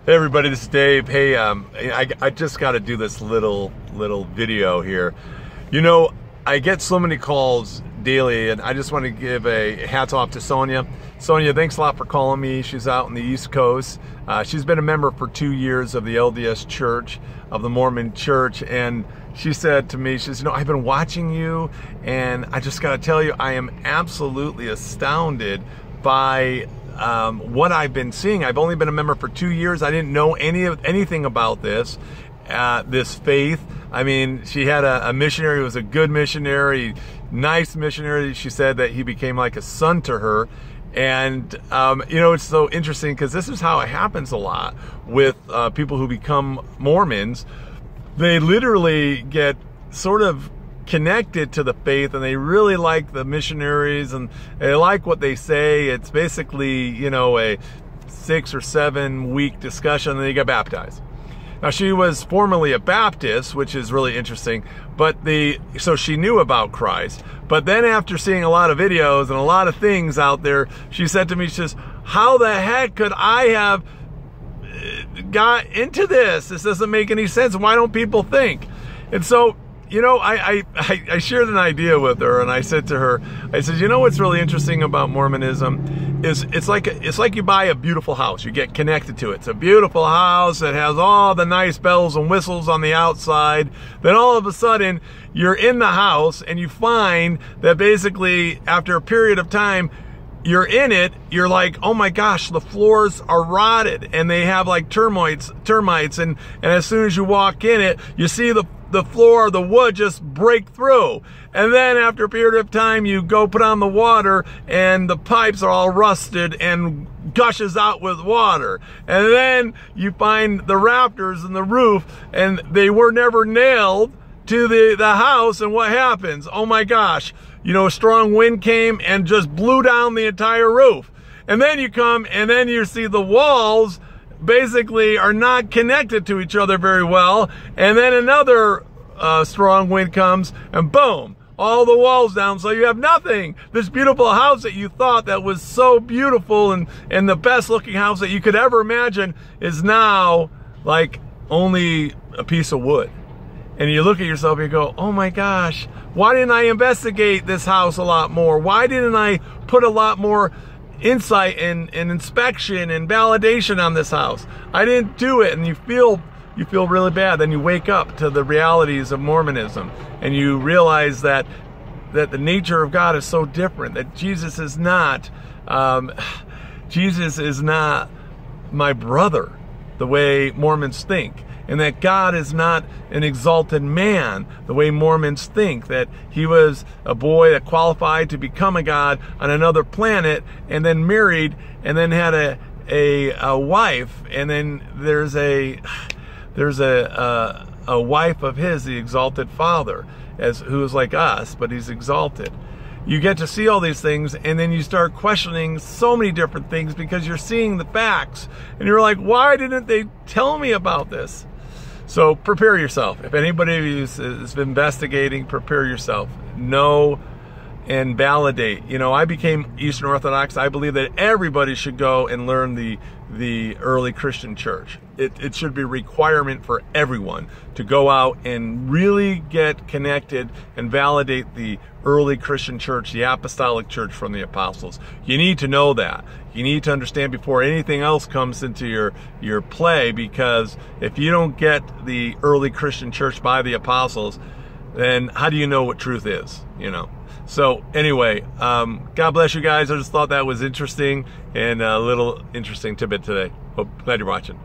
Hey everybody, this is Dave. Hey, I just got to do this little video here. You know, I get so many calls daily, and I just want to give a hats off to Sonia. Sonia, thanks a lot for calling me. She's out on the East Coast. She's been a member for 2 years of the LDS Church, of the Mormon Church, and she said to me, she says, you know, I've been watching you, and I just got to tell you, I am absolutely astounded by what I've been seeing. I've only been a member for 2 years. I didn't know anything about this faith. I mean, she had a missionary who was a good missionary, nice missionary. She said that he became like a son to her. And, you know, it's so interesting because this is how it happens a lot with people who become Mormons. They literally get sort of connected to the faith, and they really like the missionaries, and they like what they say. It's basically, you know, a 6 or 7 week discussion, and they get baptized. Now, she was formerly a Baptist, which is really interesting, but so she knew about Christ. But then after seeing a lot of videos and a lot of things out there, she said to me, she says, how the heck could I have got into this? This doesn't make any sense. Why don't people think? And so, you know, I shared an idea with her, and I said to her, I said, you know what's really interesting about Mormonism is it's like you buy a beautiful house. You get connected to it. It's a beautiful house. It has all the nice bells and whistles on the outside. Then all of a sudden, you're in the house, and you find that basically after a period of time, you're in it, you're like, oh my gosh, the floors are rotted, and they have like termites, and as soon as you walk in it, you see the floor, the wood just break through. And then after a period of time, you go put on the water, and the pipes are all rusted and gushes out with water. And then you find the rafters in the roof, and they were never nailed to the house, and what happens? Oh my gosh, you know, a strong wind came and just blew down the entire roof. And then you come, and then you see the walls basically are not connected to each other very well, and then another strong wind comes, and boom, all the walls down, so you have nothing. This beautiful house that you thought that was so beautiful and the best looking house that you could ever imagine is now like only a piece of wood. And you look at yourself and you go, oh my gosh, why didn't I investigate this house a lot more? Why didn't I put a lot more insight and inspection and validation on this house? I didn't do it. And you feel really bad. Then you wake up to the realities of Mormonism, and you realize that the nature of God is so different, that Jesus is not my brother the way Mormons think, and that God is not an exalted man the way Mormons think, that he was a boy that qualified to become a god on another planet, and then married, and then had a wife, and then there's a wife of his, the exalted father, who is like us, but he's exalted. You get to see all these things, and then you start questioning so many different things because you're seeing the facts, and you're like, why didn't they tell me about this? So prepare yourself. If anybody is investigating, prepare yourself. Know and validate. You know, I became Eastern Orthodox. I believe that everybody should go and learn the early Christian church. It should be a requirement for everyone to go out and really get connected and validate the early Christian church, the apostolic church from the apostles. You need to know that. You need to understand before anything else comes into your play, because if you don't get the early Christian church by the apostles, then how do you know what truth is, you know? So anyway, God bless you guys. I just thought that was interesting, and a little interesting tidbit today. Glad you're watching.